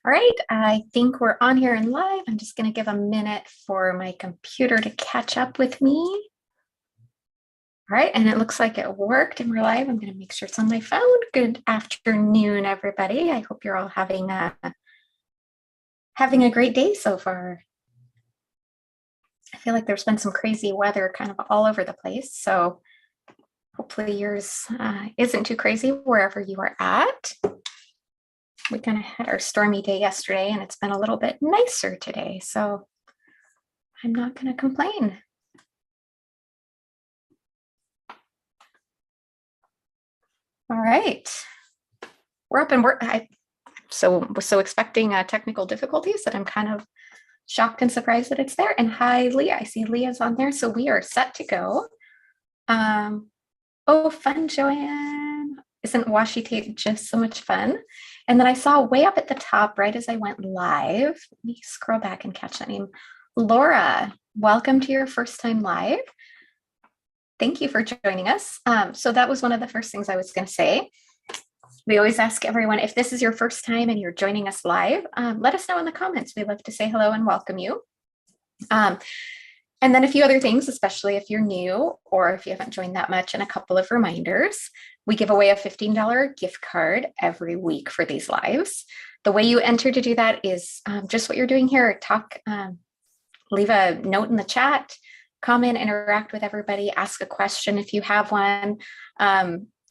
All right, I think we're on here and live. I'm just going to give a minute for my computer to catch up with me. All right, and it looks like it worked and we're live. I'm going to make sure it's on my phone. Good afternoon, everybody. I hope you're all having a great day so far. I feel like there's been some crazy weather kind of all over the place, so hopefully yours isn't too crazy wherever you are at. We kind of had our stormy day yesterday and it's been a little bit nicer today, so I'm not going to complain. All right, we're up and I was so expecting technical difficulties that I'm kind of shocked and surprised that it's there. And hi, Leah. I see Leah's on there, so we are set to go. Oh, fun, Joanne. Isn't washi tape just so much fun? And then I saw way up at the top, right as I went live, let me scroll back and catch that name. Laura, welcome to your first time live. Thank you for joining us. So that was one of the first things I was going to say. We always ask everyone, if this is your first time and you're joining us live, let us know in the comments. We'd love to say hello and welcome you. And then a few other things, especially if you're new or if you haven't joined that much, and a couple of reminders. We give away a $15 gift card every week for these lives. The way you enter to do that is just what you're doing here. Leave a note in the chat, comment, interact with everybody, ask a question if you have one.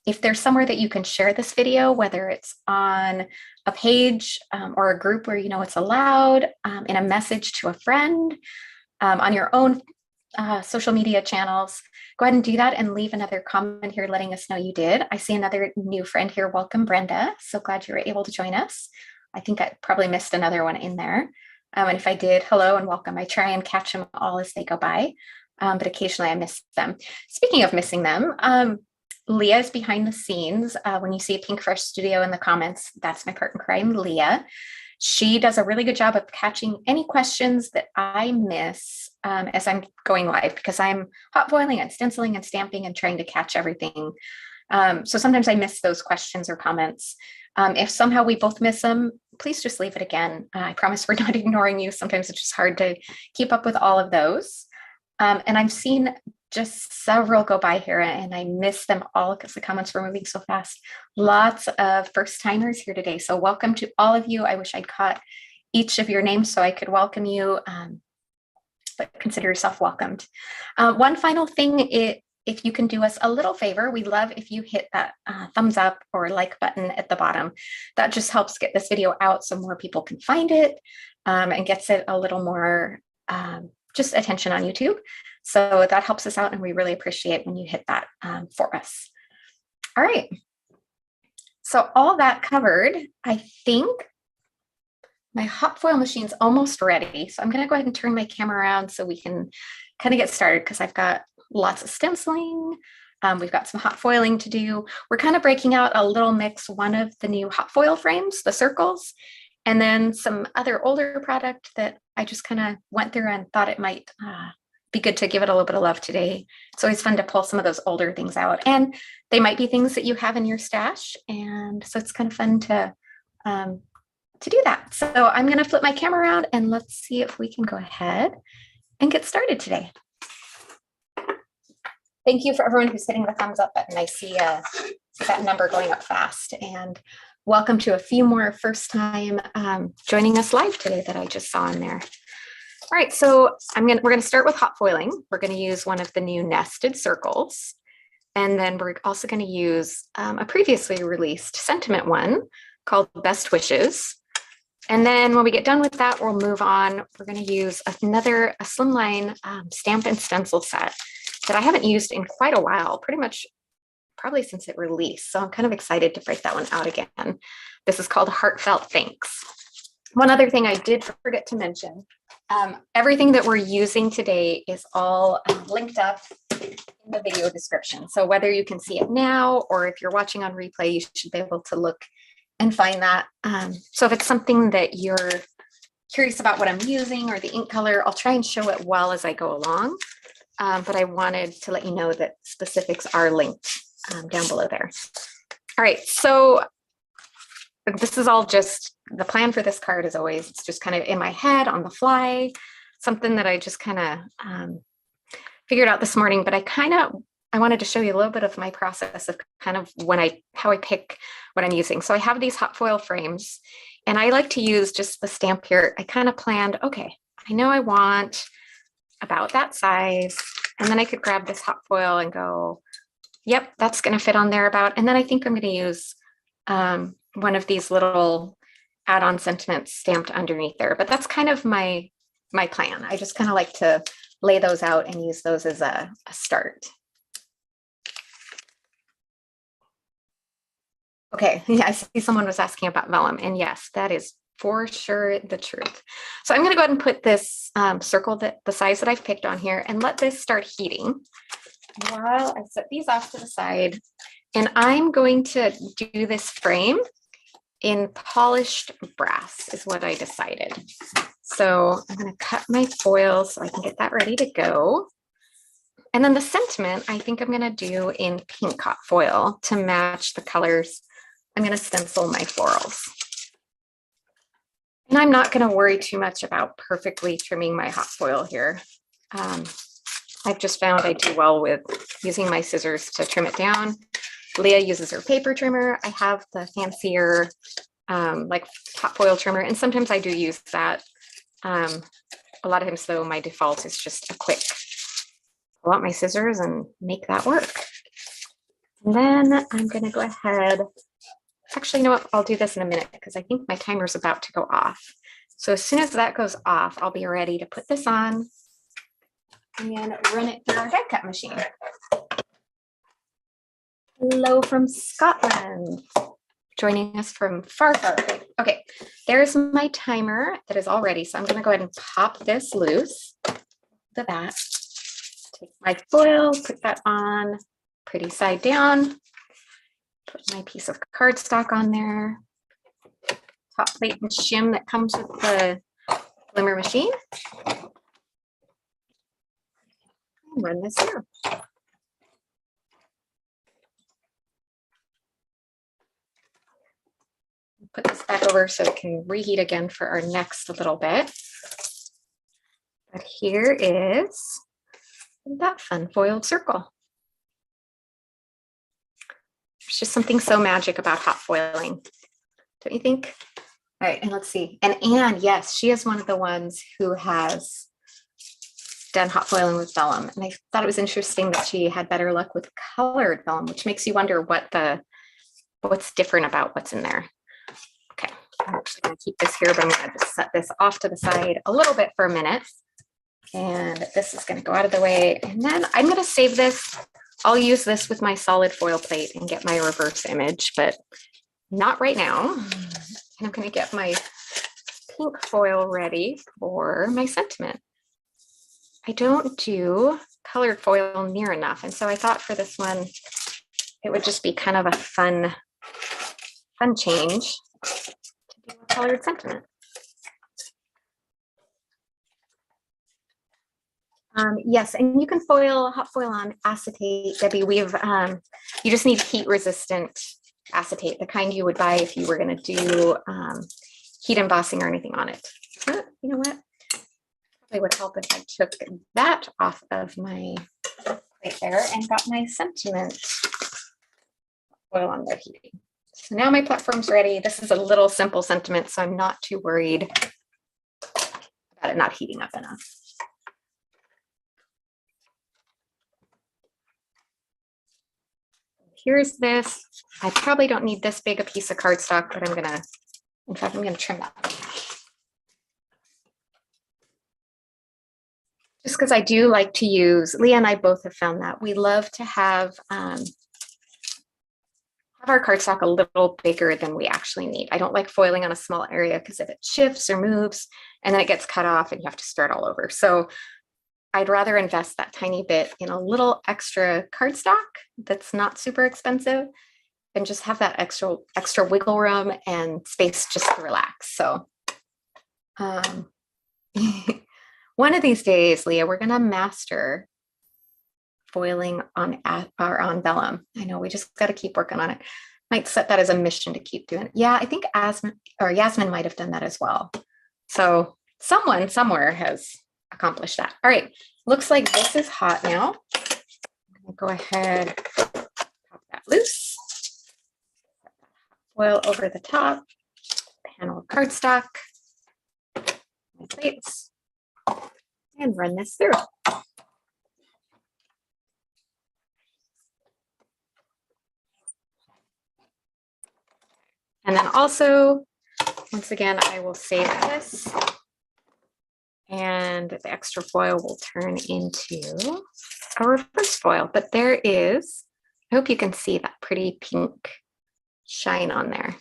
If there's somewhere that you can share this video, whether it's on a page or a group where you know it's allowed, in a message to a friend, on your own social media channels, go ahead and do that and leave another comment here letting us know you did. I see another new friend here. Welcome, Brenda. So glad you were able to join us. I think I probably missed another one in there. And if I did, hello and welcome. I try and catch them all as they go by, but occasionally I miss them. Speaking of missing them, Leah is behind the scenes. When you see Pinkfresh Studio in the comments, that's my partner in crime, Leah. She does a really good job of catching any questions that I miss as I'm going live, because I'm hot foiling and stenciling and stamping and trying to catch everything. So sometimes I miss those questions or comments. If somehow we both miss them, please just leave it again. I promise we're not ignoring you. Sometimes it's just hard to keep up with all of those. And I've seen just several go by here and I miss them all because the comments were moving so fast. Lots of first timers here today. So welcome to all of you. I wish I'd caught each of your names so I could welcome you, but consider yourself welcomed. One final thing, if you can do us a little favor, we love if you hit that thumbs up or like button at the bottom. That just helps get this video out so more people can find it and gets it a little more just attention on YouTube. So that helps us out and we really appreciate when you hit that for us. All right. So all that covered, I think my hot foil machine's almost ready. So I'm going to go ahead and turn my camera around so we can kind of get started because I've got lots of stenciling. We've got some hot foiling to do. We're kind of breaking out a little mix, one of the new hot foil frames, the circles, and then some other older product that I just kind of went through and thought it might be good to give it a little bit of love today. It's always fun to pull some of those older things out, and they might be things that you have in your stash. And so it's kind of fun to do that. So I'm going to flip my camera around and let's see if we can go ahead and get started today. Thank you for everyone who's hitting the thumbs up button. I see that number going up fast. And welcome to a few more first time joining us live today that I just saw in there. All right, so we're going to start with hot foiling. We're going to use one of the new nested circles. And then we're also going to use a previously released sentiment one called Best Wishes. And then when we get done with that, we'll move on. We're going to use a Slimline stamp and stencil set that I haven't used in quite a while, probably since it released. So I'm kind of excited to break that one out again. This is called Heartfelt Thanks. One other thing I did forget to mention, everything that we're using today is all linked up in the video description. So whether you can see it now or if you're watching on replay, you should be able to look and find that. So if it's something that you're curious about what I'm using or the ink color, I'll try and show it well as I go along. But I wanted to let you know that specifics are linked down below there. All right, so this is all just the plan for this card is always, it's just kind of in my head on the fly, something that I just kind of figured out this morning, but I wanted to show you a little bit of my process of kind of how I pick what I'm using. So I have these hot foil frames and I like to use just the stamp here. I kind of planned, okay, I know I want about that size. And then I could grab this hot foil and go, yep, that's going to fit on there about. And then I think I'm going to use one of these little add-on sentiments stamped underneath there. But that's kind of my plan. I just kind of like to lay those out and use those as a start. Okay, yeah, I see someone was asking about vellum, and yes, that is for sure the truth. So I'm going to go ahead and put this circle, the size that I've picked on here, and let this start heating while I set these off to the side. And I'm going to do this frame in polished brass is what I decided. So I'm going to cut my foil so I can get that ready to go. And then the sentiment, I think I'm going to do in pink hot foil to match the colors. I'm going to stencil my florals. And I'm not going to worry too much about perfectly trimming my hot foil here. I've just found I do well with using my scissors to trim it down. Leah uses her paper trimmer. I have the fancier like hot foil trimmer, and sometimes I do use that. A lot of times though, my default is just a quick pull out my scissors and make that work. And then I'm going to go ahead. Actually, you know what? I'll do this in a minute because I think my timer is about to go off. So as soon as that goes off, I'll be ready to put this on and run it through our die cut machine. Hello from Scotland, joining us from far, far away. Okay, there's my timer that is all ready. So I'm going to go ahead and pop this loose to that. Take my foil, put that on pretty side down. Put my piece of cardstock on there. Top plate and shim that comes with the glimmer machine. And run this through. Put this back over so it can reheat again for our next little bit. But here is that fun foiled circle. There's just something so magic about hot foiling, don't you think? All right, and let's see. And Anne, yes, she is one of the ones who has done hot foiling with vellum. And I thought it was interesting that she had better luck with colored vellum, which makes you wonder what's different about what's in there. Okay, I'm actually going to keep this here, but I'm going to just set this off to the side a little bit for a minute. And this is going to go out of the way. And then I'm going to save this. I'll use this with my solid foil plate and get my reverse image, but not right now. And I'm going to get my pink foil ready for my sentiment. I don't do colored foil near enough. And so I thought for this one, it would just be kind of a fun change to do a colored sentiment. Yes, and you can hot foil on acetate, Debbie. You just need heat resistant acetate, the kind you would buy if you were going to do heat embossing or anything on it. But you know what? Probably would help if I took that off of my plate there and got my sentiment foil on there heating. So now my platform's ready. This is a little simple sentiment, so I'm not too worried about it not heating up enough. Here's this. I probably don't need this big a piece of cardstock, but in fact, I'm gonna trim that. Just because I do like to use, Leah and I both have found that we love to have our cardstock a little bigger than we actually need. I don't like foiling on a small area because if it shifts or moves and then it gets cut off and you have to start all over. So I'd rather invest that tiny bit in a little extra cardstock that's not super expensive and just have that extra wiggle room and space just to relax. So one of these days, Leah, we're going to master foiling on vellum. I know we just got to keep working on it. Might set that as a mission to keep doing it. Yeah, I think Yasmin might have done that as well. So someone somewhere has accomplished that. All right, looks like this is hot now. I'm gonna go ahead, pop that loose. Oil over the top, panel of cardstock, my plates, and run this through. And then also, once again, I will save this, and the extra foil will turn into a reverse foil. But there is, I hope you can see that pretty pink shine on there.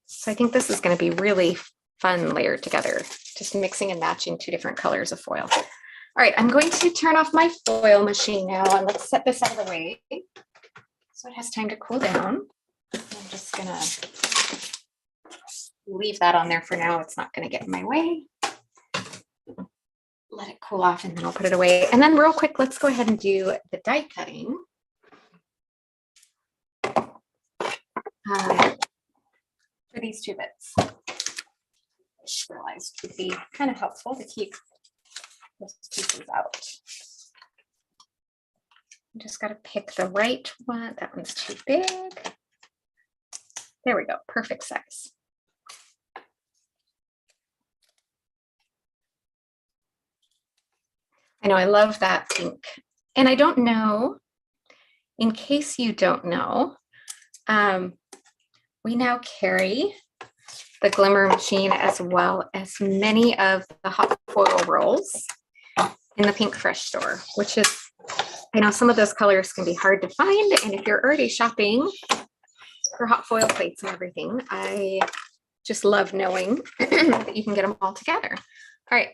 So I think this is going to be really fun layered together, just mixing and matching two different colors of foil. All right, I'm going to turn off my foil machine now, and let's set this out of the way so it has time to cool down. I'm just going to leave that on there for now. It's not going to get in my way. Let it cool off and then I'll put it away. And then real quick, let's go ahead and do the die cutting. For these two bits. I realized would be kind of helpful to keep those pieces out. You just got to pick the right one. That one's too big. There we go. Perfect size. I know, I love that pink. And I don't know, in case you don't know, we now carry the glimmer machine as well as many of the hot foil rolls in the Pinkfresh store, which is, I know some of those colors can be hard to find. And if you're already shopping for hot foil plates and everything, I just love knowing that you can get them all together. All right.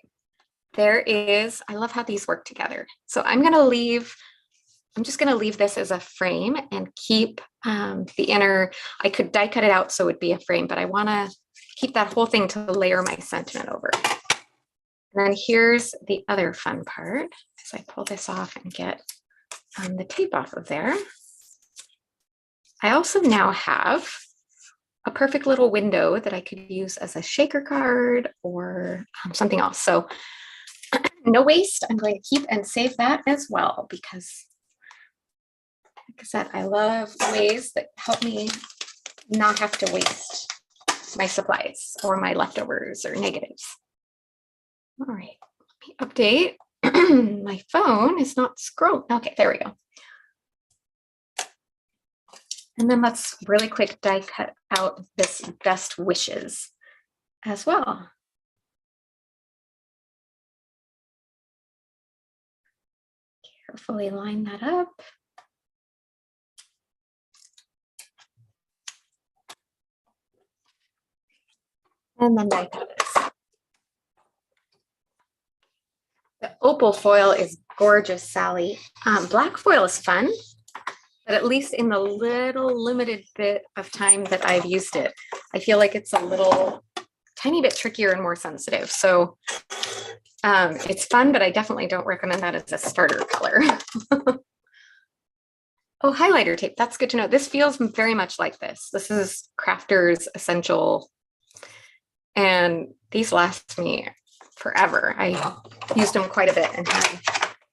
There is, I love how these work together. So I'm just going to leave this as a frame and keep the inner, I could die cut it out so it would be a frame, but I want to keep that whole thing to layer my sentiment over. And then here's the other fun part. As I pull this off and get the tape off of there. I also now have a perfect little window that I could use as a shaker card or something else. So no waste. I'm going to keep and save that as well because, like I said, I love ways that help me not have to waste my supplies or my leftovers or negatives. All right, let me update. My phone is not scrolling. Okay, there we go. And then let's really quick die cut out this best wishes as well. Carefully line that up. And then die cut this. The opal foil is gorgeous, Sally. Black foil is fun, but at least in the little limited bit of time that I've used it, I feel like it's a little tiny bit trickier and more sensitive. So it's fun, but I definitely don't recommend that as a starter color. Oh, highlighter tape. That's good to know. This feels very much like this. This is Crafter's Essential. And these last me forever. I used them quite a bit and had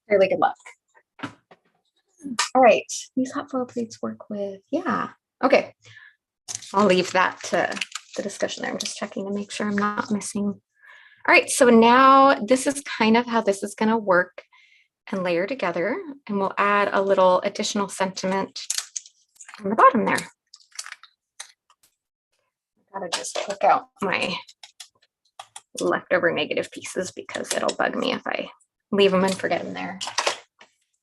really good luck. All right. These hot foil plates work with, yeah. Okay. I'll leave that to the discussion there. I'm just checking to make sure I'm not missing. All right, so now this is kind of how this is going to work and layer together, and we'll add a little additional sentiment on the bottom there. I gotta just hook out my leftover negative pieces because it'll bug me if I leave them and forget them there.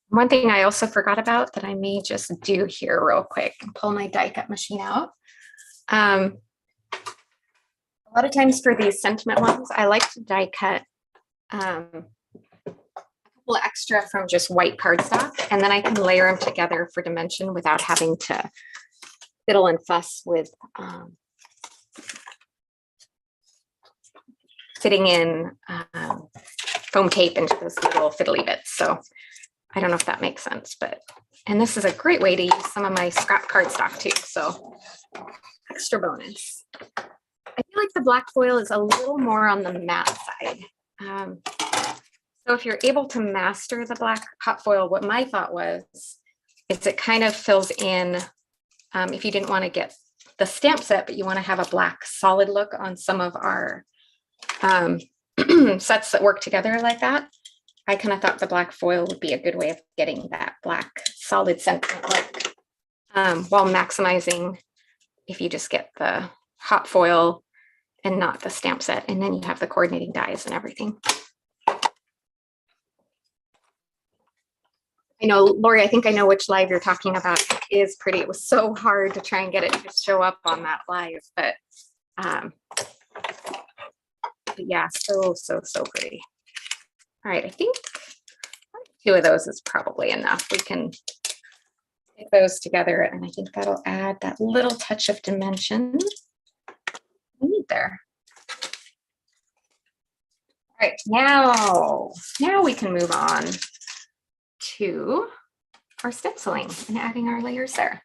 One thing I also forgot about that I may just do here real quick and pull my die cut machine out. A lot of times for these sentiment ones, I like to die cut a couple extra from just white cardstock, and then I can layer them together for dimension without having to fiddle and fuss with fitting in foam tape into those little fiddly bits. So I don't know if that makes sense, but, and this is a great way to use some of my scrap cardstock too. So extra bonus. I feel like the black foil is a little more on the matte side. So if you're able to master the black hot foil, what my thought was, is it kind of fills in, if you didn't want to get the stamp set, but you want to have a black solid look on some of our sets that work together like that. I kind of thought the black foil would be a good way of getting that black solid sentiment look, while maximizing if you just get the hot foil and not the stamp set, and then you have the coordinating dies and everything. I know, Lori, I think I know which live you're talking about. It is pretty. It was so hard to try and get it to show up on that live, but yeah, so pretty. All right, I think 2 of those is probably enough. We can stick those together, and I think that'll add that little touch of dimension we need there. All right, now we can move on to our stenciling and adding our layers there.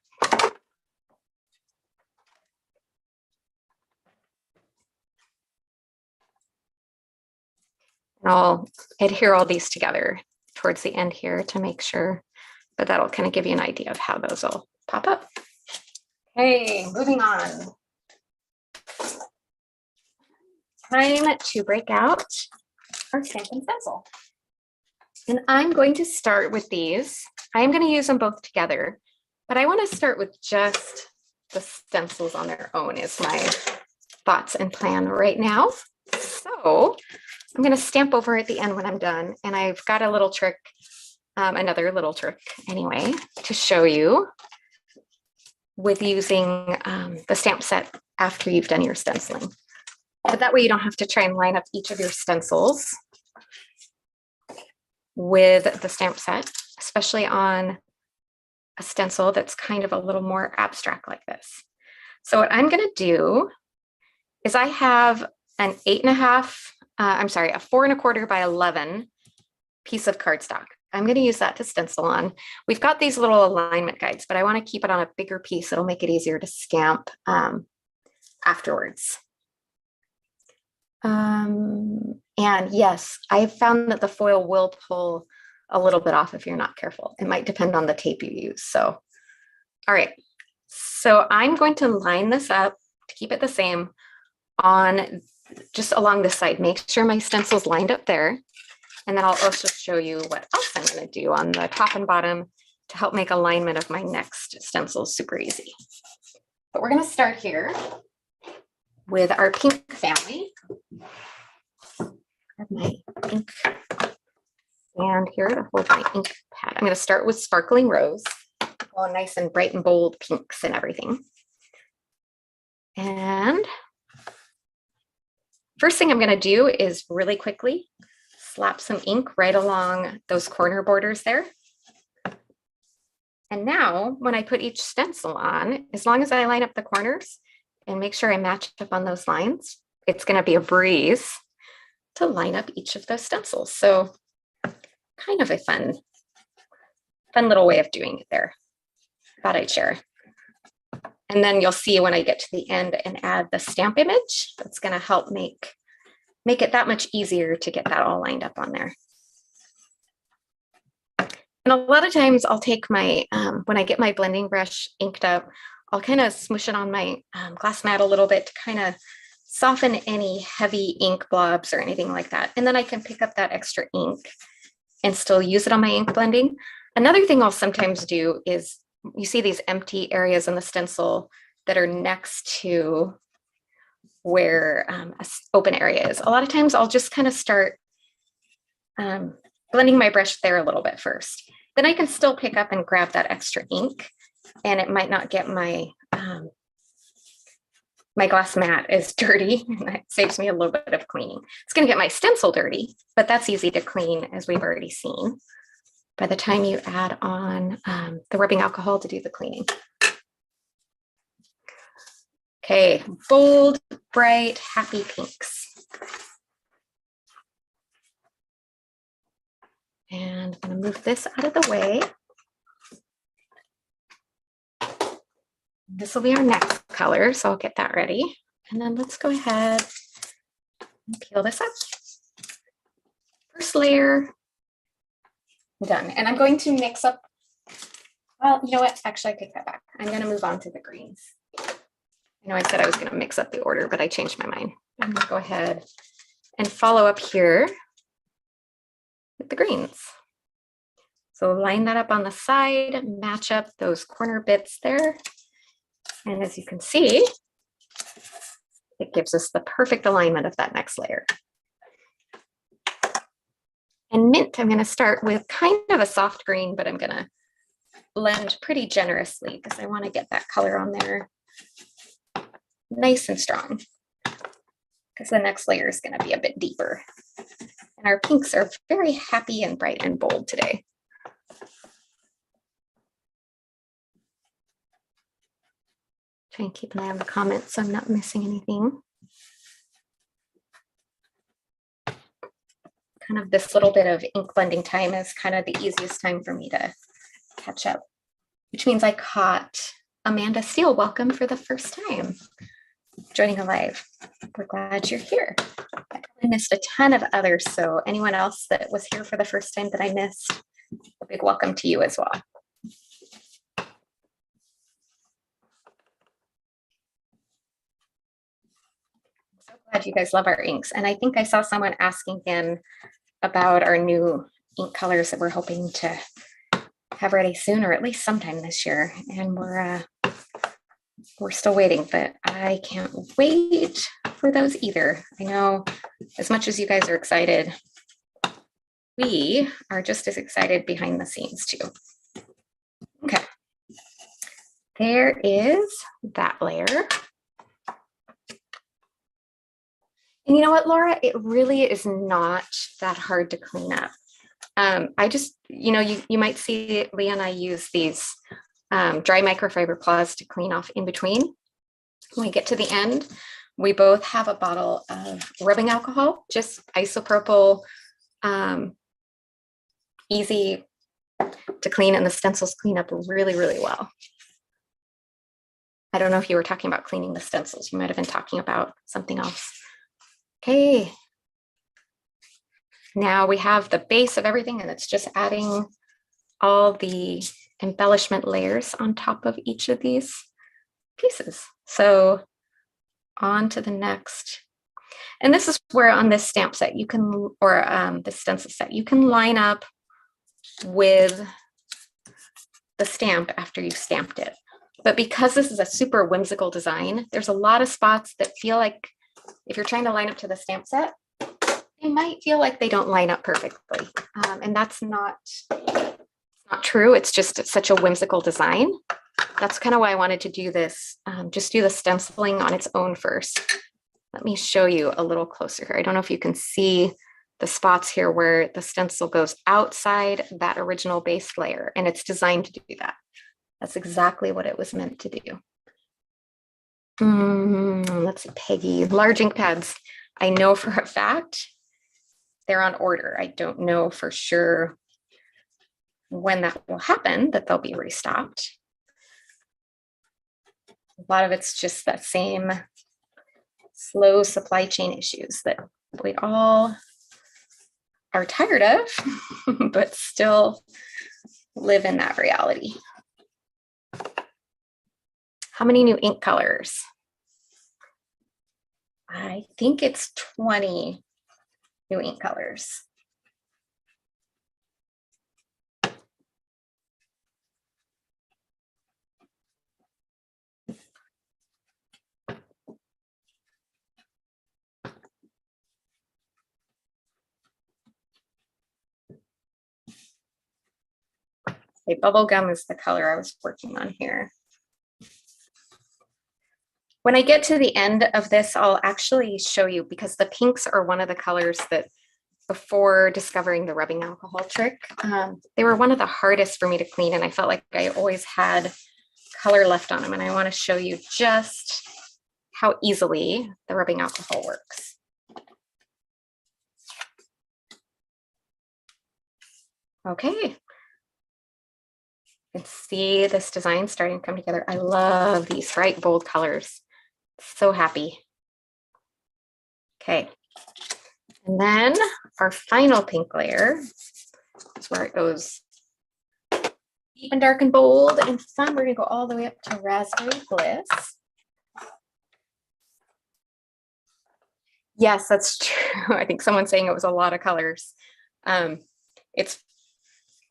And I'll adhere all these together towards the end here to make sure, but that'll kind of give you an idea of how those will pop up. Okay, moving on. Time to break out our stamp and stencil. And I'm going to start with these. I'm going to use them both together, but I want to start with just the stencils on their own is my thoughts and plan right now. So I'm going to stamp over at the end when I'm done. And I've got a little trick, another little trick anyway, to show you with using the stamp set after you've done your stenciling. But that way you don't have to try and line up each of your stencils with the stamp set, especially on a stencil that's kind of a little more abstract like this. So what I'm going to do is I have an 8.5, a 4 1/4 by 11 piece of cardstock. I'm going to use that to stencil on. We've got these little alignment guides, but I want to keep it on a bigger piece. It'll make it easier to stamp afterwards. And yes, I've found that the foil will pull a little bit off if you're not careful. It might depend on the tape you use. So, all right. So I'm going to line this up to keep it the same on just along this side. Make sure my stencil's lined up there. And then I'll also show you what else I'm going to do on the top and bottom to help make alignment of my next stencil super easy. But we're going to start here with our pink family. Grab my ink and here to hold my ink pad. I'm going to start with Sparkling Rose, all nice and bright and bold pinks and everything. And first thing I'm going to do is really quickly slap some ink right along those corner borders there. And now when I put each stencil on, as long as I line up the corners and make sure I match up on those lines, it's going to be a breeze to line up each of those stencils. So kind of a fun little way of doing it there. Thought I'd share. And then you'll see when I get to the end and add the stamp image, that's going to help make it that much easier to get that all lined up on there. And a lot of times I'll take my, when I get my blending brush inked up, I'll kind of smoosh it on my glass mat a little bit to kind of soften any heavy ink blobs or anything like that. And then I can pick up that extra ink and still use it on my ink blending. Another thing I'll sometimes do is, you see these empty areas in the stencil that are next to where an open area is. A lot of times I'll just kind of start blending my brush there a little bit first. Then I can still pick up and grab that extra ink, and it might not get my my glass mat as dirty, and that saves me a little bit of cleaning. It's going to get my stencil dirty, but that's easy to clean, as we've already seen, by the time you add on the rubbing alcohol to do the cleaning. Okay, bold, bright, happy pinks. And I'm going to move this out of the way. This will be our next color, so I'll get that ready. And then let's go ahead and peel this up. First layer, done. And I'm going to mix up, well, you know what? Actually, I take that back. I'm going to move on to the greens. I know I said I was going to mix up the order, but I changed my mind. I'm going to go ahead and follow up here with the greens. So line that up on the side, match up those corner bits there. And as you can see, it gives us the perfect alignment of that next layer. And mint, I'm going to start with kind of a soft green, but I'm going to blend pretty generously because I want to get that color on there nice and strong, because the next layer is going to be a bit deeper. And our pinks are very happy and bright and bold today. Try and keep an eye on the comments so I'm not missing anything. Kind of this little bit of ink blending time is kind of the easiest time for me to catch up, which means I caught Amanda Steele. Welcome for the first time joining a live. We're glad you're here. I missed a ton of others, so anyone else that was here for the first time that I missed, a big welcome to you as well. So glad you guys love our inks. And I think I saw someone asking again about our new ink colors that we're hoping to have ready soon, or at least sometime this year. And we're still waiting, but I can't wait for those either. I know as much as you guys are excited, we are just as excited behind the scenes too. Okay, there is that layer. And you know what, Laura, it really is not that hard to clean up. I just, you might see Leah and I use these dry microfiber cloths to clean off in between. When we get to the end, we both have a bottle of rubbing alcohol, just isopropyl, easy to clean, and the stencils clean up really, really well. I don't know if you were talking about cleaning the stencils. You might have been talking about something else. Okay. Now we have the base of everything, and it's just adding all the embellishment layers on top of each of these pieces. So on to the next. And this is where on this stamp set you can, or the stencil set, you can line up with the stamp after you've stamped it. But because this is a super whimsical design, there's a lot of spots that feel like if you're trying to line up to the stamp set, they might feel like they don't line up perfectly. And that's not true. It's just such a whimsical design. That's kind of why I wanted to do this, just do the stenciling on its own first. Let me show you a little closer here. I don't know if you can see the spots here where the stencil goes outside that original base layer, and it's designed to do that. That's exactly what it was meant to do. Let's see, Peggy, large ink pads. I know for a fact they're on order. I don't know for sure when that will happen, that they'll be restocked. A lot of it's just that same slow supply chain issues that we all are tired of, but still live in that reality. How many new ink colors? I think it's 20 new ink colors. Okay, bubblegum is the color I was working on here. When I get to the end of this, I'll actually show you, because the pinks are one of the colors that before discovering the rubbing alcohol trick, they were one of the hardest for me to clean, and I felt like I always had color left on them, and I want to show you just how easily the rubbing alcohol works. Okay. You can see this design starting to come together. I love these bright, bold colors. So happy. Okay. And then our final pink layer is where it goes deep and dark and bold and fun. We're gonna go all the way up to Raspberry Bliss. Yes, that's true. I think someone's saying it was a lot of colors. It's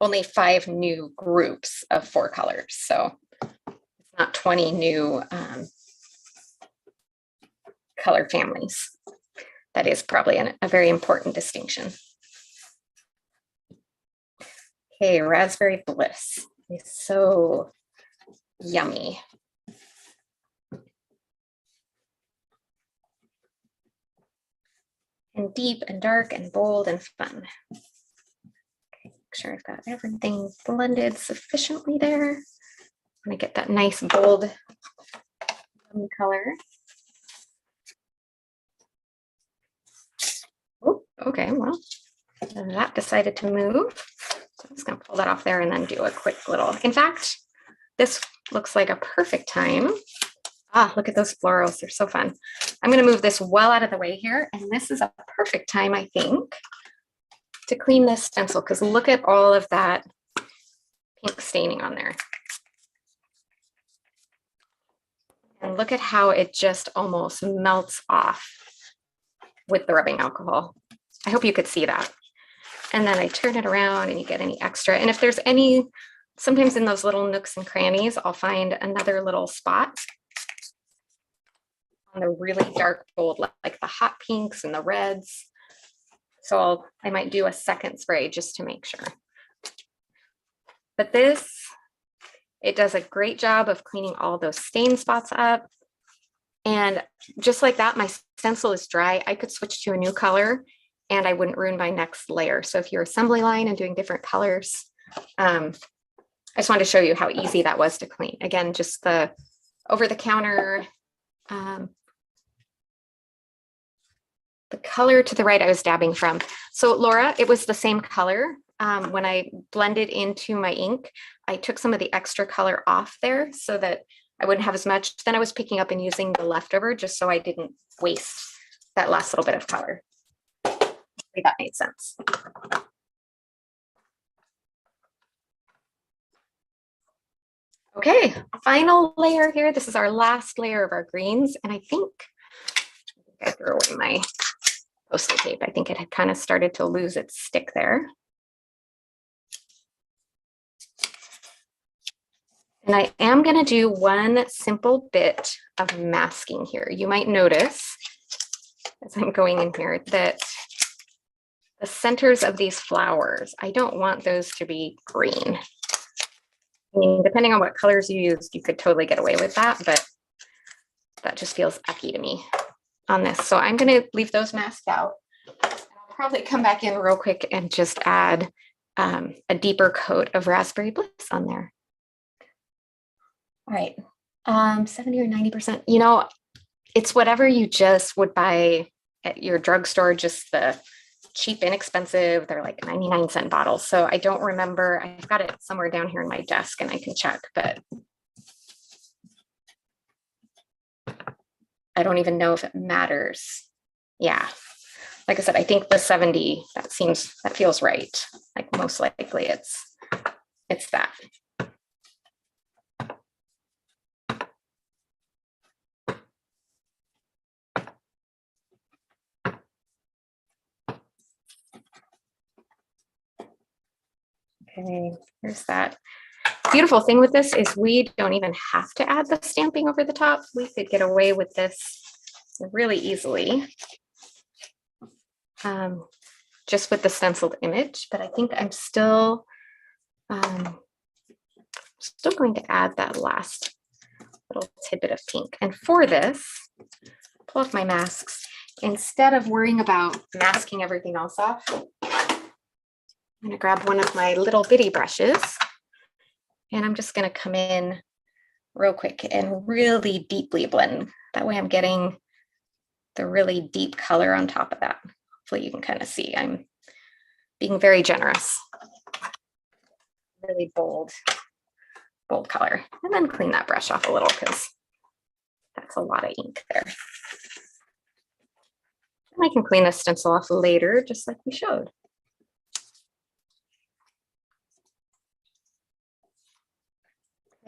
only 5 new groups of 4 colors, so it's not 20 new color families. That is probably a very important distinction. Okay, Raspberry Bliss is so yummy. And deep and dark and bold and fun. Okay, make sure I've got everything blended sufficiently there. I'm gonna get that nice bold yummy color. Oh, okay, well, that decided to move. So I'm just gonna pull that off there and then do a quick little, in fact, this looks like a perfect time. Ah, look at those florals, they're so fun. I'm gonna move this well out of the way here, and this is a perfect time, I think, to clean this stencil, because look at all of that pink staining on there. And look at how it just almost melts off with the rubbing alcohol. I hope you could see that. And then I turn it around and you get any extra. And if there's any, sometimes in those little nooks and crannies, I'll find another little spot on the really dark bold, like the hot pinks and the reds. So I might do a second spray just to make sure. But this, it does a great job of cleaning all those stain spots up. And just like that, my stencil is dry. I could switch to a new color and I wouldn't ruin my next layer. So if you're assembly line and doing different colors, I just wanted to show you how easy that was to clean. Again, just the over the counter, the color to the right I was dabbing from. So Laura, it was the same color. When I blended into my ink, I took some of the extra color off there so that I wouldn't have as much. Then I was picking up and using the leftover just so I didn't waste that last little bit of color. Hopefully that made sense. Okay, final layer here. This is our last layer of our greens. And I think I threw away my Post-it tape. I think it had kind of started to lose its stick there. And I am going to do one simple bit of masking here. You might notice as I'm going in here that the centers of these flowers, I don't want those to be green. I mean, depending on what colors you use, you could totally get away with that, but that just feels icky to me on this. So I'm going to leave those masked out. I'll probably come back in real quick and just add a deeper coat of Raspberry Bliss on there. All right, 70 or 90%. You know, it's whatever you just would buy at your drugstore, just the cheap, inexpensive. They're like 99-cent bottles. So I don't remember. I've got it somewhere down here in my desk and I can check, but I don't even know if it matters. Yeah. Like I said, I think the 70, that feels right. Like most likely it's that. Okay, here's that. Beautiful thing with this is we don't even have to add the stamping over the top. We could get away with this really easily, just with the stenciled image. But I think I'm still going to add that last little tidbit of pink. And for this, pull off my masks. Instead of worrying about masking everything else off, I'm going to grab one of my little bitty brushes and I'm just going to come in real quick and really deeply blend. That way I'm getting the really deep color on top of that. Hopefully you can kind of see I'm being very generous. really bold color. And then clean that brush off a little because that's a lot of ink there. And I can clean the stencil off later, just like we showed.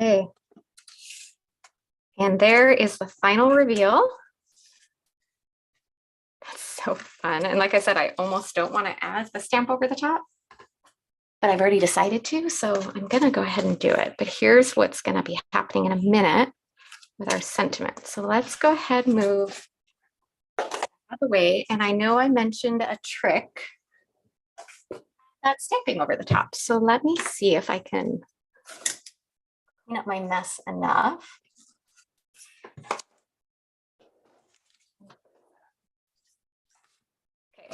Okay. And there is the final reveal. That's so fun. And like I said, I almost don't want to add the stamp over the top, but I've already decided to, so I'm gonna go ahead and do it. But here's what's gonna be happening in a minute with our sentiment. So let's go ahead and move out of the way. And I know I mentioned a trick, that's stamping over the top. So let me see if I can clean up my mess enough.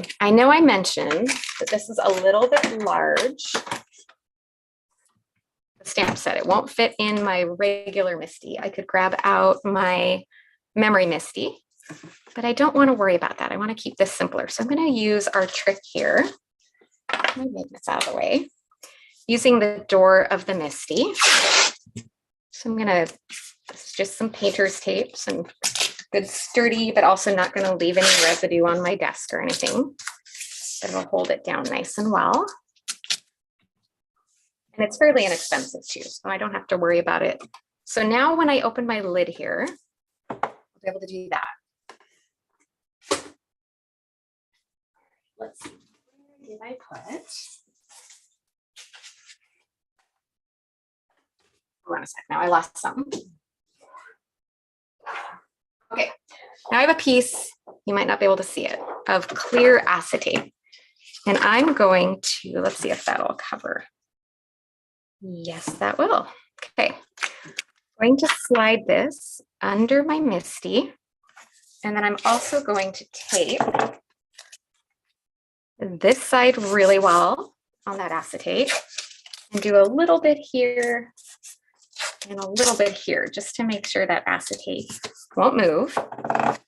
Okay. I know I mentioned that this is a little bit large. The stamp set, it won't fit in my regular Misty. I could grab out my memory Misty, but I don't want to worry about that. I want to keep this simpler. So I'm going to use our trick here. Let me make this out of the way. Using the door of the Misty. So I'm going to, this is just some painter's tape, some good sturdy, but also not going to leave any residue on my desk or anything. But it'll hold it down nice and well. And it's fairly inexpensive too, so I don't have to worry about it. So now when I open my lid here, I'll be able to do that. Let's see, where did I put? Hold on a sec, now I lost something. Okay, now I have a piece, you might not be able to see it, of clear acetate. And I'm going to, let's see if that'll cover. Yes, that will. Okay, I'm going to slide this under my Misty. And then I'm also going to tape this side really well on that acetate and do a little bit here and a little bit here just to make sure that acetate won't move. What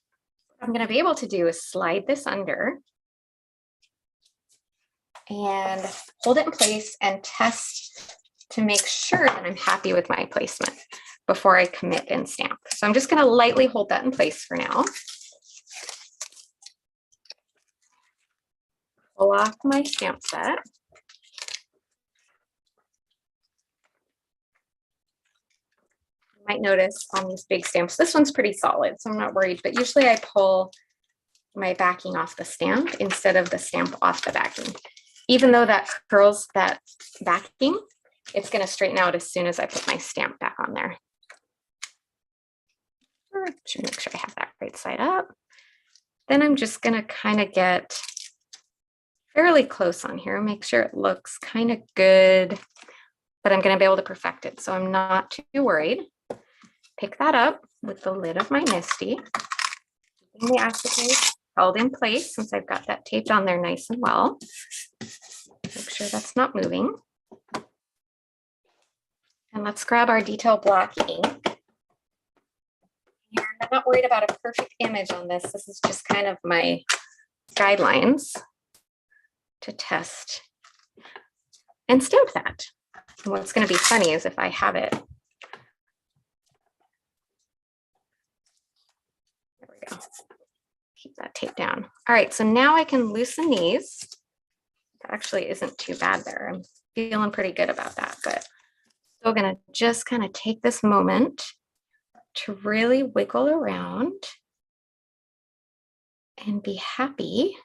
I'm going to be able to do is slide this under and hold it in place and test to make sure that I'm happy with my placement before I commit and stamp. So I'm just going to lightly hold that in place for now. Pull off my stamp set. You might notice on these big stamps, this one's pretty solid, so I'm not worried, but usually I pull my backing off the stamp instead of the stamp off the backing. Even though that curls that backing, it's going to straighten out as soon as I put my stamp back on there. Should make sure I have that right side up. Then I'm just going to kind of get fairly close on here, make sure it looks kind of good, but I'm going to be able to perfect it, so I'm not too worried. Pick that up with the lid of my Misty, keeping the acetate held in place since I've got that taped on there nice and well. Make sure that's not moving. And let's grab our detail block ink. And I'm not worried about a perfect image on this. This is just kind of my guidelines to test and stamp that. And what's going to be funny is if I have it. There we go. Keep that tape down. All right, so now I can loosen these. That actually isn't too bad there. I'm feeling pretty good about that, but still going to just kind of take this moment to really wiggle around and be happy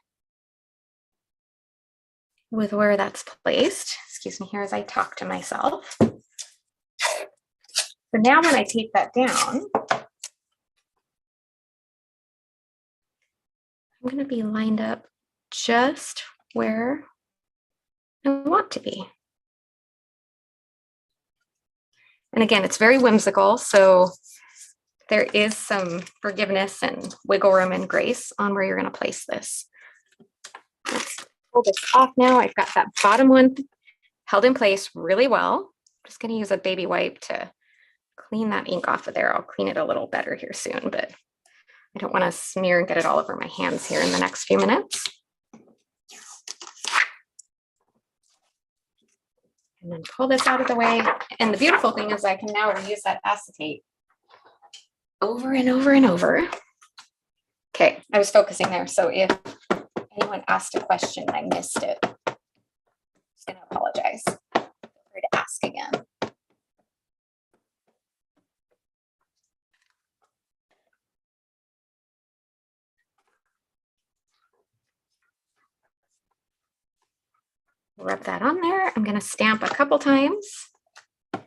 with where that's placed. Excuse me here as I talk to myself. So now when I tape that down, I'm going to be lined up just where I want to be. And again, it's very whimsical, so there is some forgiveness and wiggle room and grace on where you're going to place this. Let's pull this off now. I've got that bottom one held in place really well. I'm just going to use a baby wipe to clean that ink off of there. I'll clean it a little better here soon, but I don't want to smear and get it all over my hands here in the next few minutes. And then pull this out of the way. And the beautiful thing is I can now reuse that acetate over and over and over. Okay, I was focusing there. So if anyone asked a question and I missed it, I'm just going to apologize. Feel free to ask again. Rub that on there. I'm going to stamp a couple times. As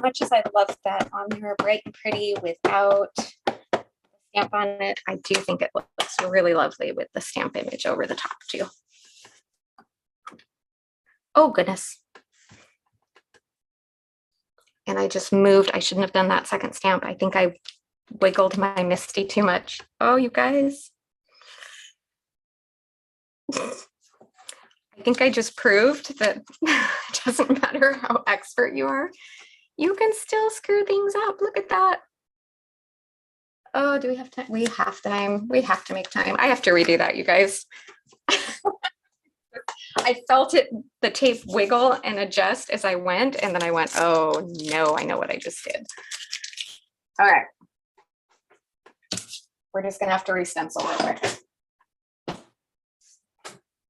much as I love that on there bright and pretty without the stamp on it, I do think it looks really lovely with the stamp image over the top too. Oh goodness. And I just moved. I shouldn't have done that second stamp. I think I wiggled my Misty too much. Oh, you guys. I think I just proved that it doesn't matter how expert you are. You can still screw things up. Look at that. Oh, do we have time? We have time. We have to make time. I have to redo that, you guys. I felt it, the tape wiggle and adjust as I went, and then I went, oh no, I know what I just did. All right. We're just gonna have to re-stencil real quick.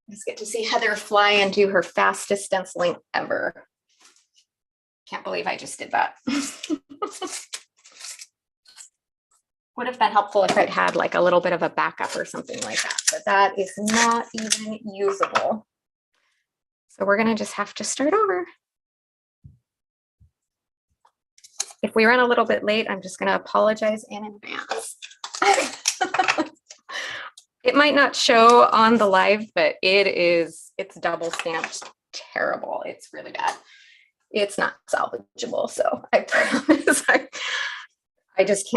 Let's get to see Heather fly and do her fastest stenciling ever. Can't believe I just did that. Would have been helpful if I'd had like a little bit of a backup or something like that, but that is not even usable. So we're gonna just have to start over. If we run a little bit late, I'm just gonna apologize in advance. It might not show on the live, but it's double stamped terrible. It's really bad. It's not salvageable. So I promise I just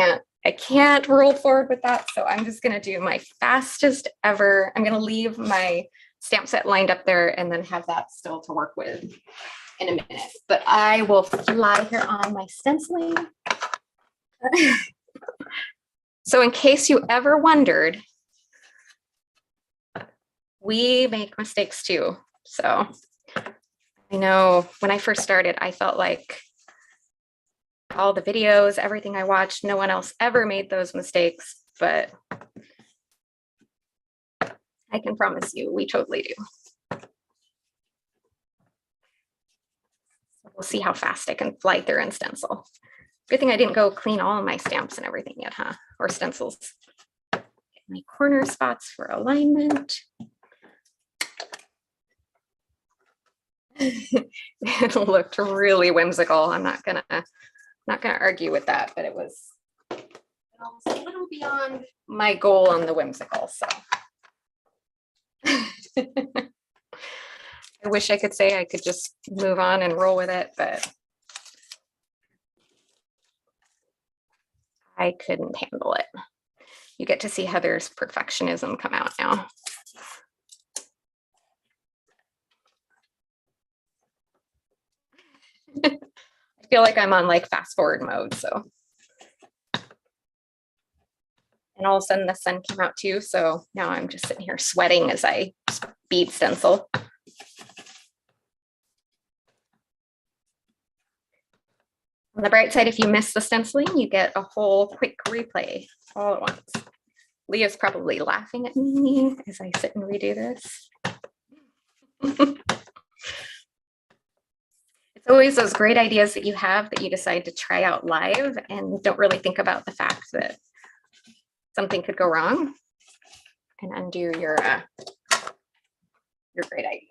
can't roll forward with that. So I'm just going to do my fastest ever. I'm going to leave my stamp set lined up there and then have that still to work with in a minute. But I will fly here on my stenciling. So in case you ever wondered, we make mistakes too. So I know when I first started, I felt like all the videos, everything I watched, no one else ever made those mistakes, but I can promise you, we totally do. We'll see how fast I can fly through and stencil. Good thing I didn't go clean all of my stamps and everything yet, huh? Or stencils. Get my corner spots for alignment. It looked really whimsical. I'm not gonna argue with that, but it was almost a little beyond my goal on the whimsical. So I wish I could say I could just move on and roll with it, but I couldn't handle it. You get to see Heather's perfectionism come out now. I feel like I'm on like fast forward mode, so. And all of a sudden the sun came out too, so now I'm just sitting here sweating as I bead stencil. On the bright side, if you miss the stenciling, you get a whole quick replay all at once. Leah's probably laughing at me as I sit and redo this. It's always those great ideas that you have that you decide to try out live and don't really think about the fact that something could go wrong and undo your great idea.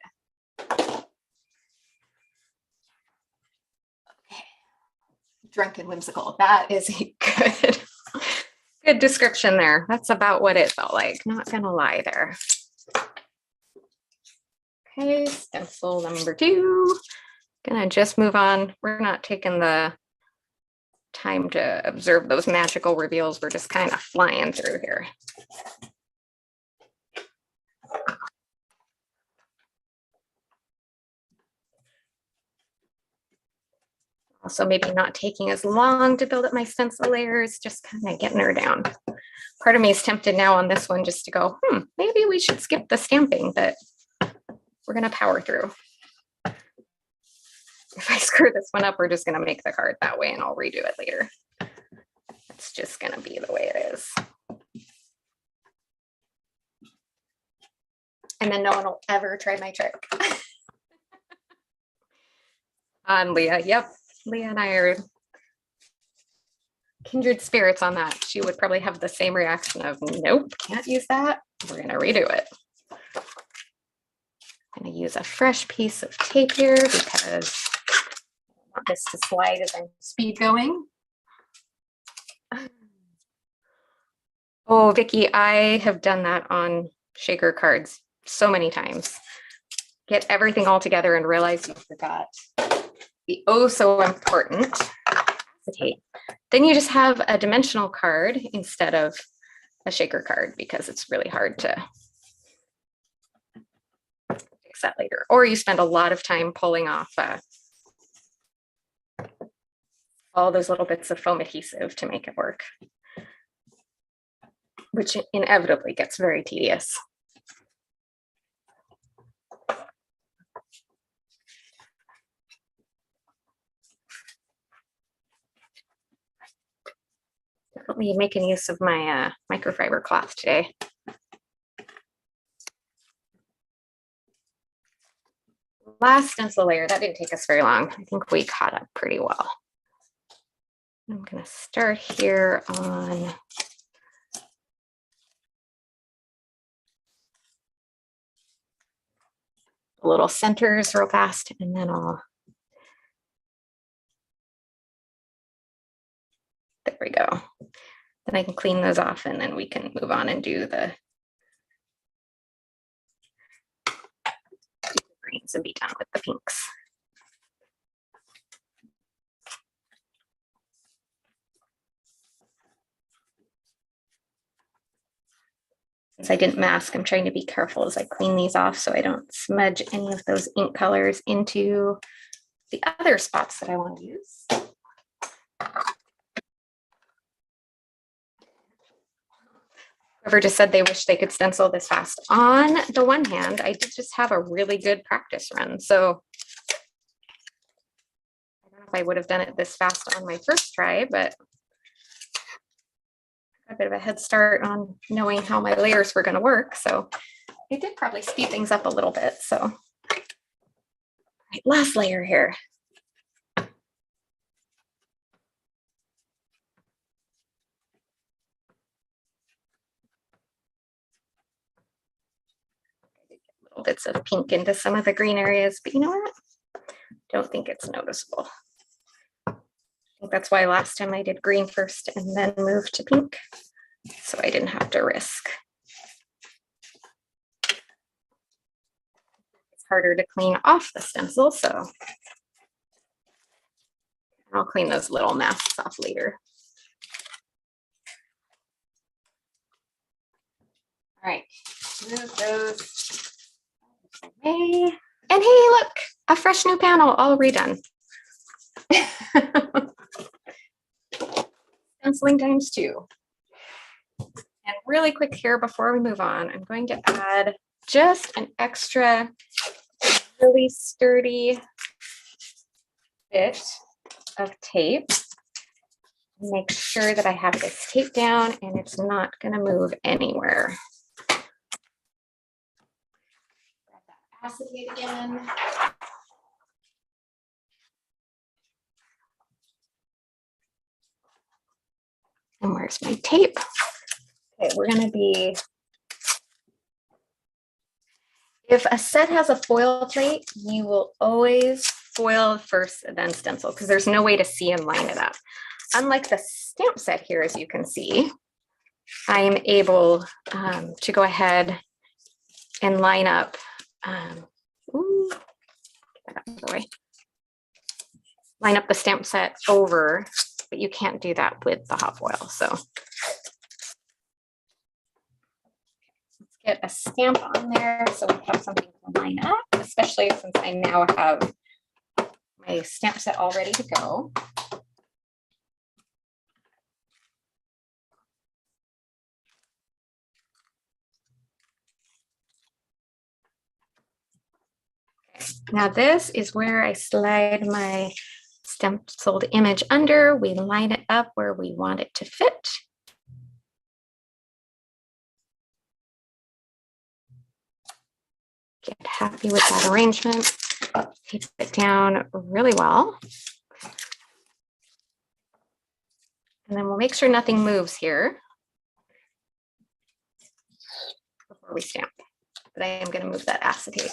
Okay. Drunken whimsical. That is a good description there. That's about what it felt like. Not gonna lie there. Okay, stencil number 2. Gonna just move on. We're not taking the time to observe those magical reveals. We're just kind of flying through here. Also maybe not taking as long to build up my stencil layers, just kind of getting her down. Part of me is tempted now on this one just to go, maybe we should skip the stamping, but we're gonna power through. if I screw this one up, we're just going to make the card that way and I'll redo it later. It's just going to be the way it is. And then no one will ever try my trick. On Leah. Yep. Leah and I are kindred spirits on that. She would probably have the same reaction of, nope, can't use that. We're going to redo it. I'm going to use a fresh piece of tape here because I want this to slide as I'm speed going. Oh, Vicki, I have done that on shaker cards so many times. Get everything all together and realize you forgot the oh so important acetate. Then you just have a dimensional card instead of a shaker card because it's really hard to fix that later. Or you spend a lot of time pulling off all those little bits of foam adhesive to make it work, which inevitably gets very tedious. Definitely making use of my microfiber cloth today. Last stencil layer, that didn't take us very long. I think we caught up pretty well. I'm going to start here on the little centers real fast, and then there we go. Then I can clean those off and then we can move on and do the greens and be done with the pinks. Since I didn't mask, I'm trying to be careful as I clean these off so I don't smudge any of those ink colors into the other spots that I want to use. Whoever just said they wish they could stencil this fast. On the one hand, I did just have a really good practice run. So I don't know if I would have done it this fast on my first try, but a bit of a head start on knowing how my layers were going to work. So it did probably speed things up a little bit. So right, last layer here. Little bits of pink into some of the green areas, but you know what? Don't think it's noticeable. I think that's why last time I did green first and then moved to pink, so I didn't have to risk. It's harder to clean off the stencil, so I'll clean those little masks off later. All right, move those away. And hey, look, a fresh new panel, all redone. Stenciling times 2. And really quick here before we move on, I'm going to add just an extra really sturdy bit of tape. Make sure that I have this tape down and it's not going to move anywhere. Grab that acetate again. And where's my tape? Okay, we're going to be, if a set has a foil plate, you will always foil first and then stencil because there's no way to see and line it up. Unlike the stamp set here, as you can see, I'm able to go ahead and line up, ooh, get that out of the way. Line up the stamp set over, but you can't do that with the hot foil. So let's get a stamp on there so we have something to line up, especially since I now have my stamp set all ready to go. Now this is where I slide my stenciled image under. We line it up where we want it to fit. Get happy with that arrangement. Tape it down really well. And then we'll make sure nothing moves here before we stamp. But I am going to move that acetate.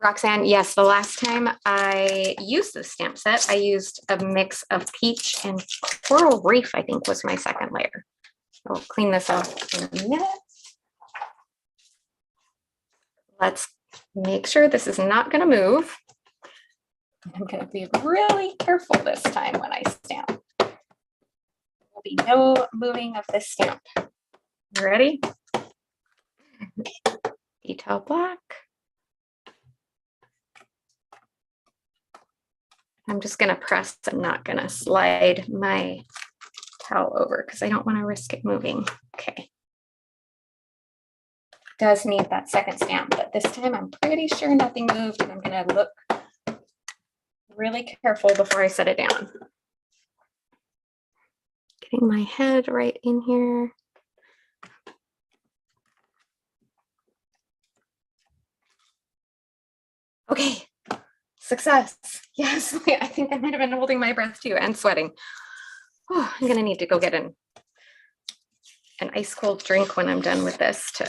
Roxanne, yes, the last time I used this stamp set, I used a mix of peach and coral reef, I think was my second layer. I'll clean this off in a minute. Let's make sure this is not going to move. I'm going to be really careful this time when I stamp. There will be no moving of this stamp. You ready? Detail black. I'm just going to press. I'm not going to slide my towel over because I don't want to risk it moving. Okay. Does need that second stamp, but this time I'm pretty sure nothing moved, and I'm going to look really careful before I set it down. Getting my head right in here. Okay. Success. Yes, I think I might have been holding my breath too and sweating. Oh, I'm going to need to go get an ice cold drink when I'm done with this to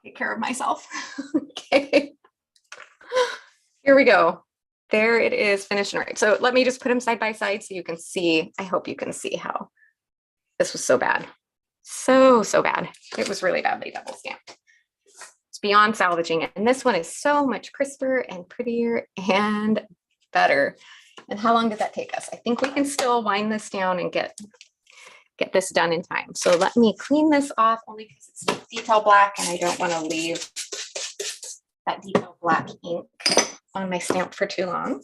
take care of myself. Okay. Here we go. There it is, finished and right. So let me just put them side by side so you can see. I hope you can see how this was so bad. So bad. It was really badly double stamped. Beyond salvaging it, and this one is so much crisper and prettier and better. And how long did that take us? I think we can still wind this down and get this done in time. So let me clean this off, only because it's detail black and I don't want to leave that detail black ink on my stamp for too long.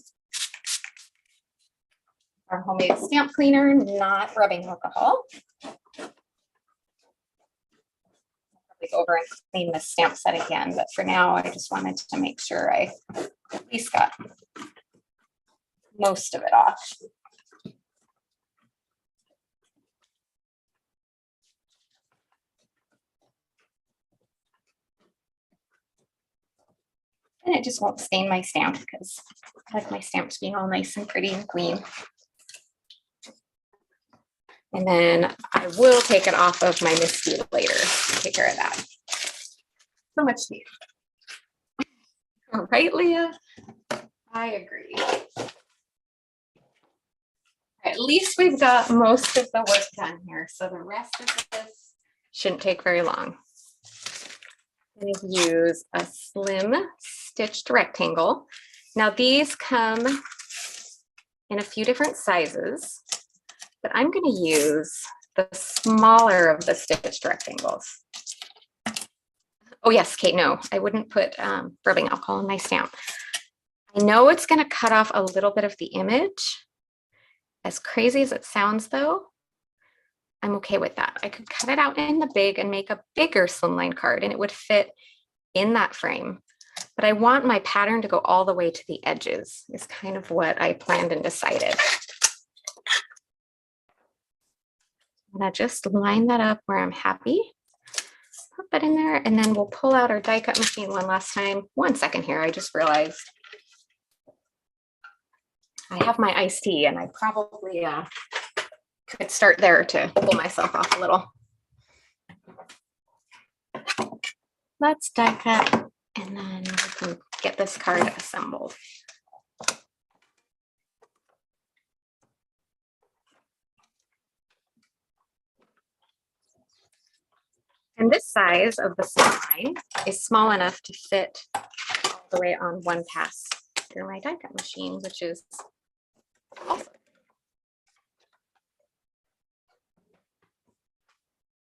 Our homemade stamp cleaner, not rubbing alcohol. Over and clean the stamp set again, but for now I just wanted to make sure I at least got most of it off. And it just won't stain my stamp because I like my stamps being all nice and pretty and clean. And then I will take it off of my Misty later. Take care of that. So much tape. All right, Leah? I agree. At least we've got most of the work done here. So the rest of this shouldn't take very long. I'm going to use a slim stitched rectangle. Now these come in a few different sizes, but I'm going to use the smaller of the stitched rectangles. Oh yes, Kate, no, I wouldn't put rubbing alcohol in my stamp. I know it's going to cut off a little bit of the image. As crazy as it sounds though, I'm okay with that. I could cut it out in the big and make a bigger slimline card and it would fit in that frame. But I want my pattern to go all the way to the edges is kind of what I planned and decided. I'm gonna just line that up where I'm happy. Put that in there and then we'll pull out our die cut machine one last time. 1 second here, I just realized I have my iced tea and I probably could start there to pull myself off a little. Let's die cut and then we can get this card assembled. And this size of the Slimline is small enough to fit all the way on one pass through my die cut machine, which is awesome.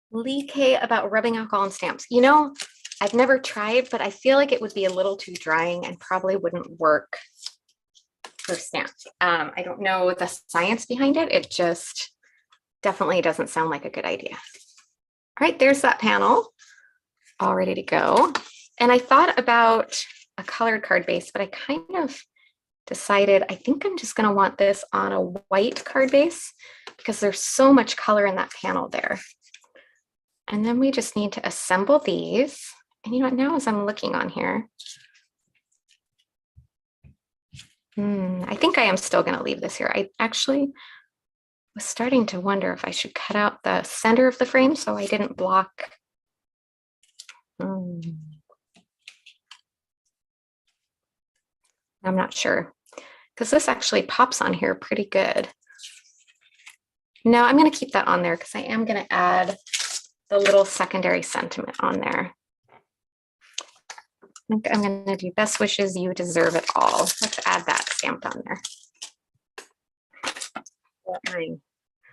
Lee K about rubbing alcohol on stamps. You know, I've never tried, but I feel like it would be a little too drying and probably wouldn't work for stamps. I don't know the science behind it. It just definitely doesn't sound like a good idea. right, there's that panel all ready to go. And I thought about a colored card base, but I kind of decided I think I'm just going to want this on a white card base because there's so much color in that panel there. And then we just need to assemble these. And you know what, now as I'm looking on here, I think I am still going to leave this here. I actually was starting to wonder if I should cut out the center of the frame so I didn't block. I'm not sure because this actually pops on here pretty good. No, I'm going to keep that on there because I am going to add the little secondary sentiment on there. I think I'm going to do best wishes, you deserve it all. Let's add that stamped on there. I'm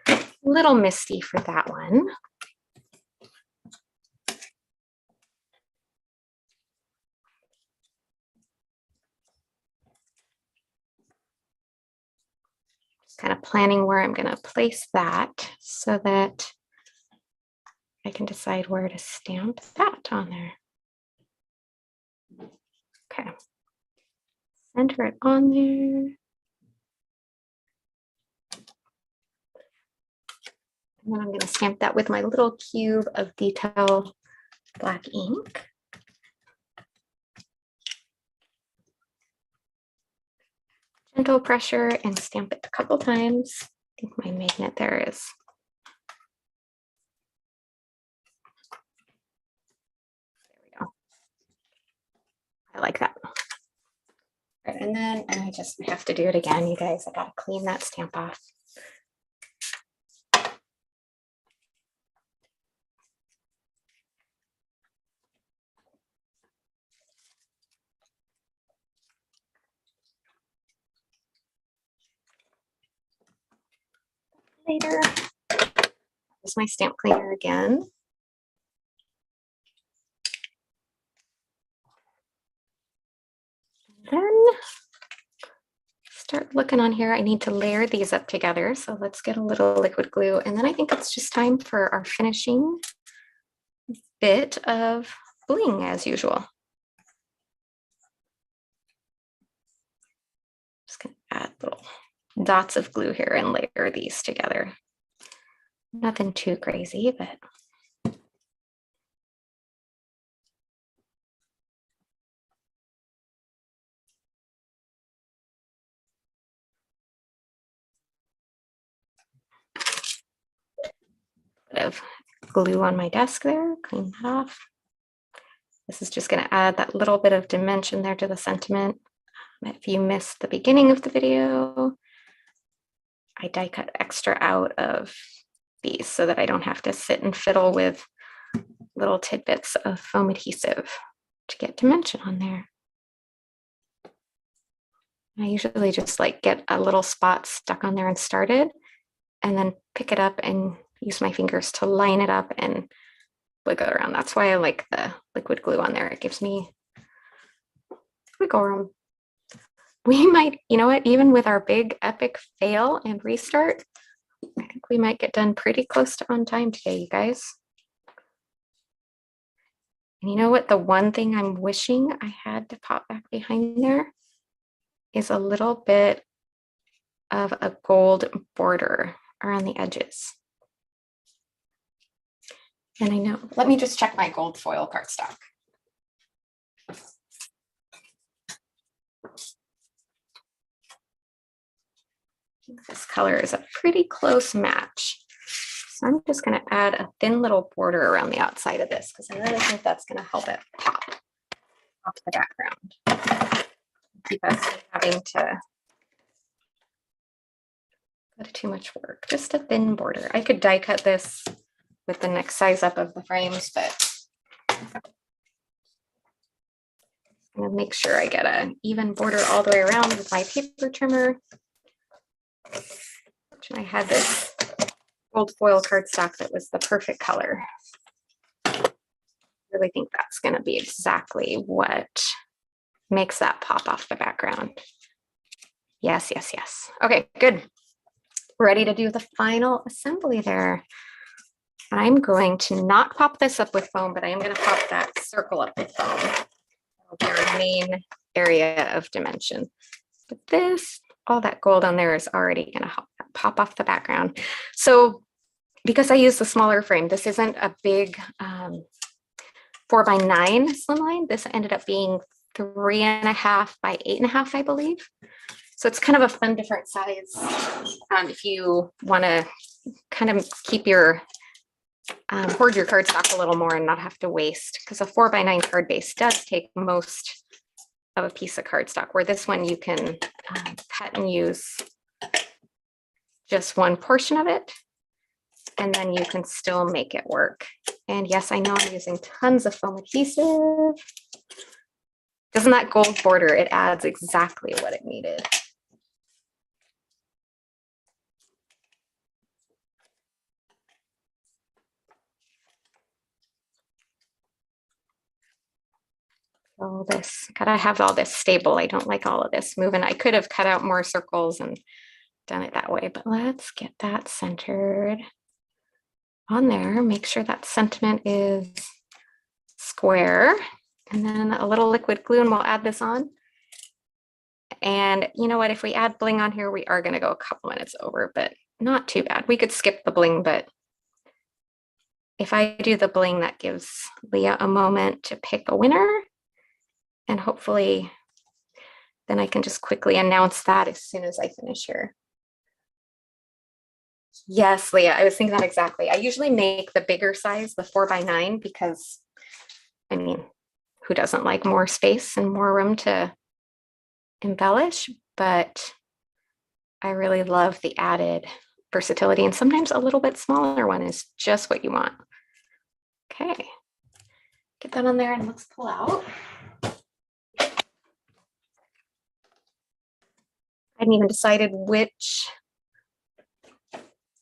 a little misty for that one. Just kind of planning where I'm going to place that so that I can decide where to stamp that on there. Okay, center it on there. And then I'm going to stamp that with my little cube of detail black ink. Gentle pressure and stamp it a couple times. I think my magnet there is. There we go. I like that. Right, and then I just have to do it again, you guys. I gotta clean that stamp off. Later. Here's my stamp cleaner again. Then start looking on here. I need to layer these up together. So let's get a little liquid glue. And then I think it's just time for our finishing bit of bling as usual. Just gonna add little dots of glue here and layer these together. Nothing too crazy, but bit of glue on my desk there, clean that off. This is just going to add that little bit of dimension there to the sentiment. If you missed the beginning of the video, I die cut extra out of these so that I don't have to sit and fiddle with little tidbits of foam adhesive to get dimension on there. I usually just like get a little spot stuck on there and started, and then pick it up and use my fingers to line it up and wiggle it around. That's why I like the liquid glue on there. It gives me wiggle room. We might, you know what, even with our big epic fail and restart, I think we might get done pretty close to on time today, you guys. And you know what, the one thing I'm wishing I had to pop back behind there is a little bit of a gold border around the edges. And I know, let me just check my gold foil cardstock. This color is a pretty close match. So I'm just going to add a thin little border around the outside of this because I really think that's going to help it pop off the background. Keep us from having to go to too much work. Just a thin border. I could die cut this with the next size up of the frames, but I'm going to make sure I get an even border all the way around with my paper trimmer. I had this gold foil cardstock that was the perfect color. I really think that's going to be exactly what makes that pop off the background. Yes, yes, yes. Okay, good. We're ready to do the final assembly there. I'm going to not pop this up with foam, but I am going to pop that circle up with foam. That'll be our main area of dimension. But this, all that gold on there is already going to pop off the background. So because I use the smaller frame, this isn't a big 4x9 slimline. This ended up being 3.5 by 8.5, I believe. So it's kind of a fun different size if you want to kind of keep your hoard your cardstock a little more and not have to waste, because a 4x9 card base does take most of a piece of cardstock, where this one you can cut and use just one portion of it, and then you can still make it work. And yes, I know I'm using tons of foam adhesive. Doesn't that gold border, it adds exactly what it needed. All this, gotta have all this stable. I don't like all of this moving. I could have cut out more circles and done it that way, but let's get that centered on there. Make sure that sentiment is square, and then a little liquid glue, and we'll add this on. And you know what, if we add bling on here, we are gonna go a couple minutes over, but not too bad. We could skip the bling, but if I do the bling, that gives Leah a moment to pick a winner. And hopefully then I can just quickly announce that as soon as I finish here. Yes, Leah, I was thinking that exactly. I usually make the bigger size, the 4x9, because I mean, who doesn't like more space and more room to embellish? But I really love the added versatility, and sometimes a little bit smaller one is just what you want. Okay, get that on there and let's pull out. I hadn't even decided which.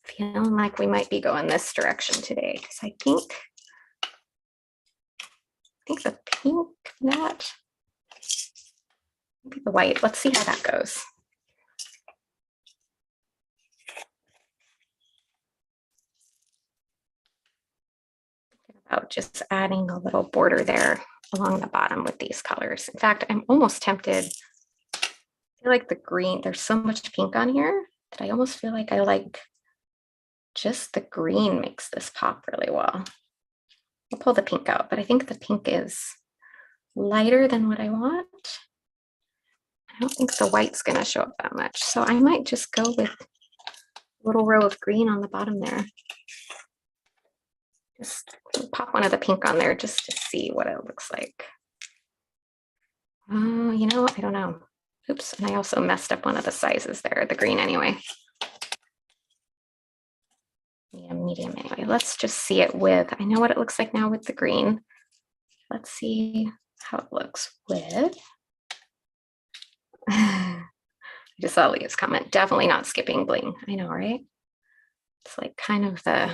Feeling like we might be going this direction today, because I think the pink, that maybe the white. Let's see how that goes. Thinking about just adding a little border there along the bottom with these colors. In fact, I'm almost tempted. I feel like the green, there's so much pink on here that I almost feel like I like just the green makes this pop really well. I'll pull the pink out, but I think the pink is lighter than what I want. I don't think the white's gonna show up that much. So I might just go with a little row of green on the bottom there. Just pop one of the pink on there just to see what it looks like. You know, I don't know. Oops, and I also messed up one of the sizes there, the green anyway. Yeah, medium anyway. Let's just see it with, I know what it looks like now with the green. Let's see how it looks with. I just saw Leah's comment, definitely not skipping bling. I know, right? It's like kind of the,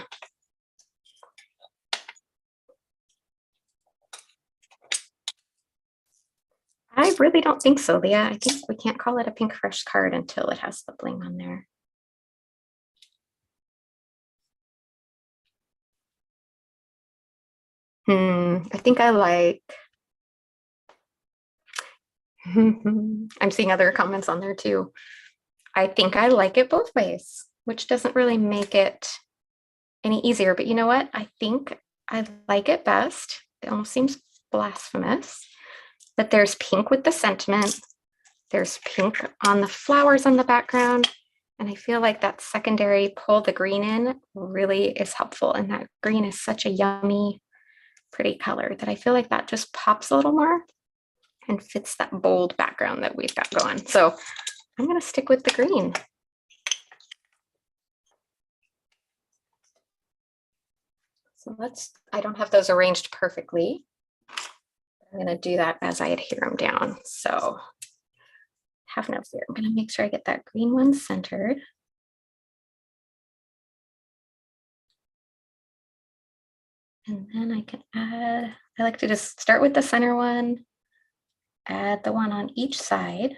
I really don't think so, Leah. I think we can't call it a Pinkfresh card until it has the bling on there. I think I like, I'm seeing other comments on there too. I think I like it both ways, which doesn't really make it any easier, but you know what? I think I like it best. It almost seems blasphemous, but there's pink with the sentiment. There's pink on the flowers on the background. And I feel like that secondary pull the green in really is helpful. And that green is such a yummy, pretty color that I feel like that just pops a little more and fits that bold background that we've got going. So I'm going to stick with the green. So I don't have those arranged perfectly. I'm going to do that as I adhere them down. So have no fear. I'm going to make sure I get that green one centered. And then I can add, I like to just start with the center one, add the one on each side,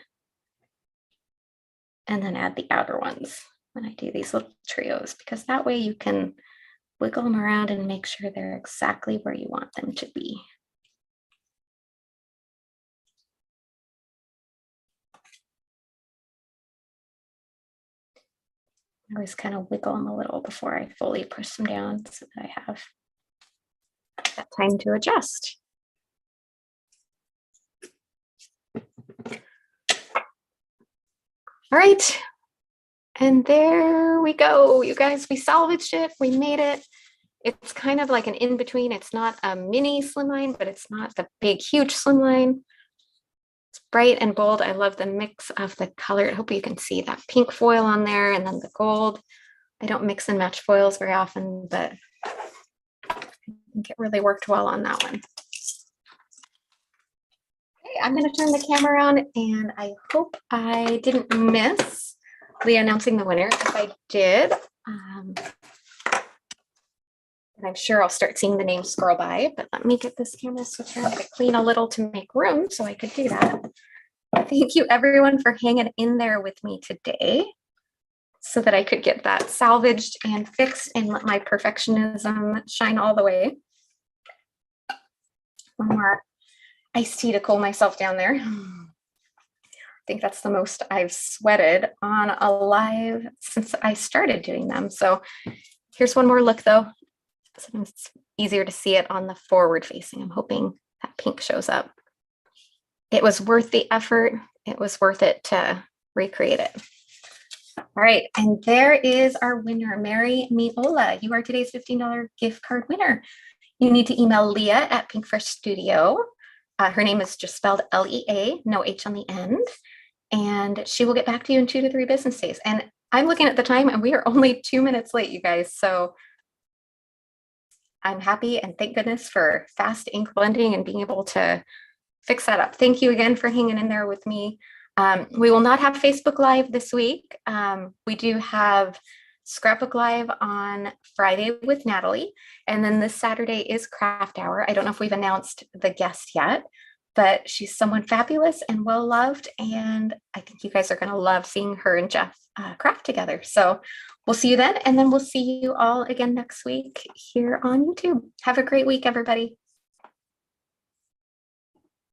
and then add the outer ones when I do these little trios, because that way you can wiggle them around and make sure they're exactly where you want them to be. I always kind of wiggle them a little before I fully push them down so that I have that time to adjust. All right, and there we go, you guys. We salvaged it, we made it. It's kind of like an in-between. It's not a mini slimline, but it's not the big, huge slimline. It's bright and bold. I love the mix of the color. I hope you can see that pink foil on there and then the gold. I don't mix and match foils very often, but I think it really worked well on that one. Okay, I'm going to turn the camera around, and I hope I didn't miss Leah announcing the winner. If I did, and I'm sure I'll start seeing the names scroll by, but let me get this camera switch around to clean a little to make room so I could do that. Thank you everyone for hanging in there with me today so that I could get that salvaged and fixed and let my perfectionism shine all the way. One more iced tea to cool myself down there. I think that's the most I've sweated on a live since I started doing them. So here's one more look though. Sometimes it's easier to see it on the forward facing. I'm hoping that pink shows up. It was worth the effort. It was worth it to recreate it. All right, and there is our winner, Mary Miola. You are today's $15 gift card winner. You need to email Leah at Pinkfresh Studio. Her name is just spelled L-E-A, no H on the end. And she will get back to you in 2 to 3 business days. And I'm looking at the time and we are only 2 minutes late, you guys. So I'm happy and thank goodness for fast ink blending and being able to fix that up. Thank you again for hanging in there with me. We will not have Facebook Live this week. We do have Scrapbook Live on Friday with Natalie. And then this Saturday is Craft Hour. I don't know if we've announced the guest yet, but she's someone fabulous and well-loved. And I think you guys are going to love seeing her and Jeff craft together. So we'll see you then. And then we'll see you all again next week here on YouTube. Have a great week, everybody.